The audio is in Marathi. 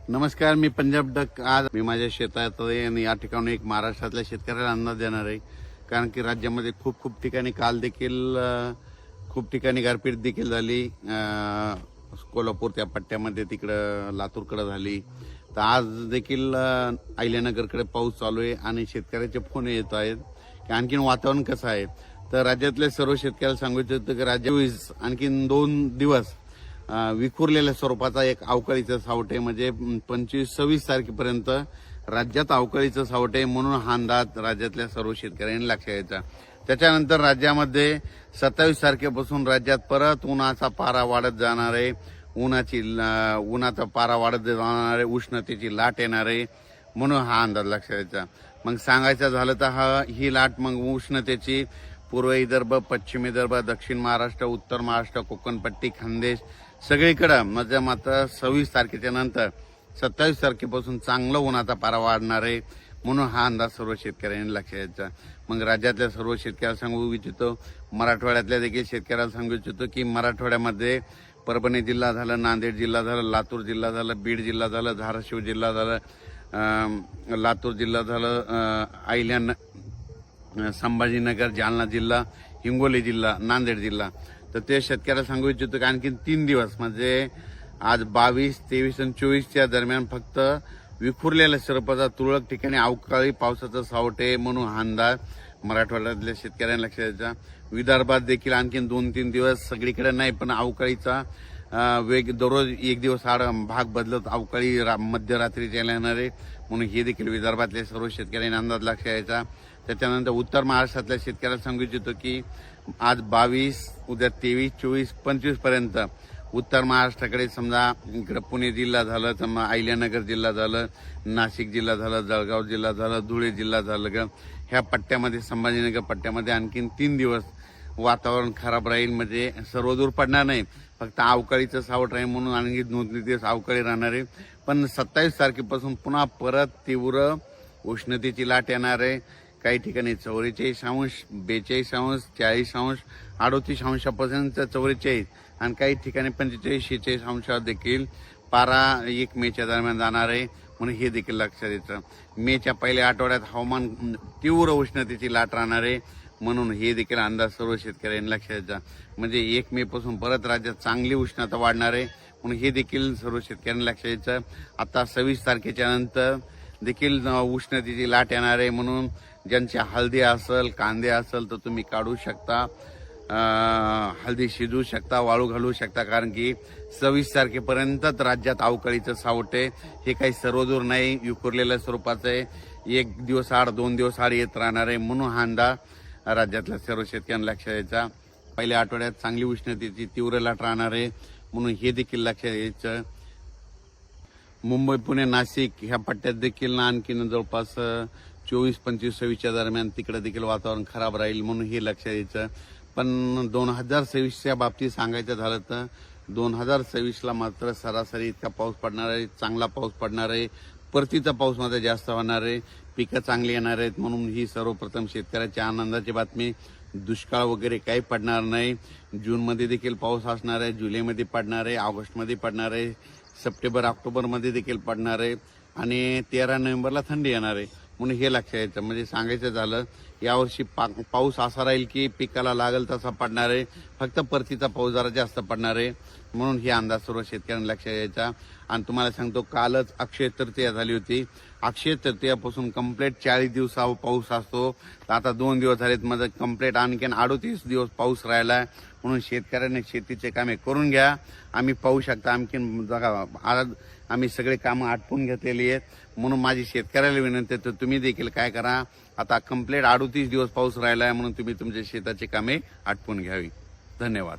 नमस्कार, मी पंजाब डक. आज मी माझ्या शेतात आहे आणि या ठिकाणी एक महाराष्ट्रातल्या शेतकऱ्याला अंदाज देणार आहे. कारण की राज्यामध्ये खूप ठिकाणी काल देखील खूप ठिकाणी गारपीट देखील झाली. कोल्हापूर त्या पट्ट्यामध्ये तिकडं लातूरकडे झाली. तर आज देखील अहिल्यानगरकडे पाऊस चालू आहे आणि शेतकऱ्याचे फोन येत आहेत की आणखीन वातावरण कसं आहे. तर राज्यातल्या सर्व शेतकऱ्याला सांगू इच्छितो की राज्यात आणखीन 2 दिवस विखुरलेल्या स्वरूपाचा एक अवकाळीचं सावट आहे. म्हणजे 25-26 तारखेपर्यंत राज्यात अवकाळीचं सावट आहे, म्हणून हा अंदाज राज्यातल्या सर्व शेतकऱ्यांनी लक्षात घ्यायचा. त्याच्यानंतर राज्यामध्ये 27 तारखेपासून राज्यात परत उन्हाचा पारा वाढत जाणार आहे. उन्हाचा पारा वाढत जाणार आहे, उष्णतेची लाट येणार आहे, म्हणून हा अंदाज लक्षात घ्यायचा. मग सांगायचं झालं तर ही लाट मग उष्णतेची पूर्व विदर्भ, पश्चिम विदर्भ, दक्षिण महाराष्ट्र, उत्तर महाराष्ट्र, कोकणपट्टी, खानदेश सगळीकडे म्हणजे मात्र 26 तारखेच्या नंतर 27 तारखेपासून चांगलं उन्हाचा पारा वाढणार आहे, म्हणून हा अंदाज सर्व शेतकऱ्यांनी लक्षात घ्यायचा. मग राज्यातल्या सर्व शेतकऱ्याला सांगू इच्छितो, मराठवाड्यातल्या देखील शेतकऱ्याला सांगू इच्छितो की मराठवाड्यामध्ये परभणी जिल्हा झालं, नांदेड जिल्हा झालं, लातूर जिल्हा झालं, बीड जिल्हा झालं, धाराशिव जिल्हा झालं, लातूर जिल्हा झालं, संभाजीनगर, जालना जिल्हा, हिंगोली जिल्हा, नांदेड जिल्हा. तर ते शेतकऱ्याला सांगू इच्छितो की आणखी 3 दिवस म्हणजे आज 22, 23 आणि 24च्या दरम्यान फक्त विखुरलेल्या स्वरूपाचा तुरळक ठिकाणी अवकाळी पावसाचा सावट आहे, म्हणून हा अंदाज मराठवाड्यातल्या शेतकऱ्यांना लक्षात द्यायचा. विदर्भात देखील आणखीन 2-3 दिवस सगळीकडे नाही, पण अवकाळीचा वेग दररोज 1 दिवस आड भाग बदलत अवकाळी मध्यरात्रीच्या येणार आहे, म्हणून हे देखील विदर्भातल्या सर्व शेतकऱ्यांनी अंदाज लक्षात घ्यायचा. त्याच्यानंतर उत्तर महाराष्ट्रातल्या शेतकऱ्याला सांगू इच्छितो की आज 22, उद्या 23, 24, 25 पर्यंत उत्तर महाराष्ट्राकडे समजा इकडे पुणे जिल्हा झालं, समजा अहिल्यानगर जिल्हा झालं, नाशिक जिल्हा झालं, जळगाव जिल्हा झालं, धुळे जिल्हा झालं, ह्या पट्ट्यामध्ये संभाजीनगर पट्ट्यामध्ये आणखीन 3 दिवस वातावरण खराब राहील. म्हणजे सर्वदूर पडणार नाही, फक्त अवकाळीचं सावट राहील, म्हणून आणखी 2 दिवस अवकाळी राहणार आहे. पण 27 तारखेपासून पुन्हा परत तीव्र उष्णतेची लाट येणार आहे. काही ठिकाणी 44°, 42°, 40°, 38°पर्यंत 44 आणि काही ठिकाणी 45-46 देखील पारा 1 मेच्या दरम्यान जाणार आहे, म्हणून हे देखील लक्षात येतं. मेच्या पहिल्या आठवड्यात हवामान तीव्र उष्णतेची लाट राहणार आहे, म्हणून हे देखील अंदाज सर्व शेतकऱ्यांनी लक्षात द्यायचा. म्हणजे 1 मे पासून परत राज्यात चांगली उष्णता वाढणार आहे, म्हणून हे देखील सर्व शेतकऱ्यांनी लक्षात द्यायचं. आता 26 तारखेच्या नंतर देखील उष्णतेची लाट येणार आहे, म्हणून ज्यांच्या हळदी असेल, कांदे असेल तर तुम्ही काढू शकता, हळदी शिजवू शकता, वाळू घालू शकता. कारण की 26 तारखेपर्यंतच राज्यात अवकाळीचं सावट आहे. हे काही सर्वदूर नाही, विखुरलेल्या स्वरूपाचं आहे. 1 दिवस आड 2 दिवस आड येत राहणार आहे, म्हणून हा अंदाज राज्यातल्या सर्व शेतकऱ्यांना लक्षात द्यायचा. पहिल्या आठवड्यात चांगली उष्णतेची तीव्र लाट राहणार आहे, म्हणून हे देखील लक्षात घ्यायचं. मुंबई, पुणे, नाशिक ह्या पट्ट्यात देखील आणखीन जवळपास 24, 25, 26च्या दरम्यान तिकडे देखील वातावरण खराब राहील, म्हणून हे लक्षात द्यायचं. पण 2026च्या बाबतीत सांगायचं झालं तर 2026ला मात्र सरासरी इतका पाऊस पडणार आहे, चांगला पाऊस पडणार आहे, परतीचा पाऊस मात्र जास्त होणार आहे, पिकं चांगली येणार आहेत, म्हणून ही सर्वप्रथम शेतकऱ्याच्या आनंदाची बातमी. दुष्काळ वगैरे काही पडणार नाही. जूनमध्ये देखील पाऊस असणार आहे, जुलैमध्ये पडणार आहे, ऑगस्टमध्ये पडणार आहे, सप्टेंबर ऑक्टोबरमध्ये देखील पडणार आहे आणि 13 नोव्हेंबरला थंडी येणार आहे, म्हणून हे लक्षात यायचं. म्हणजे सांगायचं झालं यावर्षी पाऊस असा राहील की पिकाला लागेल तसा पडणार आहे, फक्त परतीचा पाऊस जरा जास्त पडणार आहे, म्हणून हे अंदाज सर्व शेतकऱ्यांना लक्षात यायचा. आणि तुम्हाला सांगतो, कालच अक्षय तृतीया झाली होती. अक्षय तृतीयापासून कंप्लीट 40 दिवस पाऊस असतो. तर आता 2 दिवस झालेत, म्हणजे कंप्लीट आणखीन 38 दिवस पाऊस राहिला आहे, म्हणून शेतकऱ्यांनी शेतीचे कामे करून घ्या. आम्ही पाहू शकता आणखीन बघा, आज आम्ही सगळे कामं आटपून घेतलेली आहेत, म्हणून माझी शेतकऱ्याला विनंती आहे, तर तुम्ही देखील काय करा, आता कंप्लीट 38 दिवस पाऊस राहिला आहे, म्हणून तुम्ही तुमच्या शेताची कामे आटपून घ्यावी. धन्यवाद.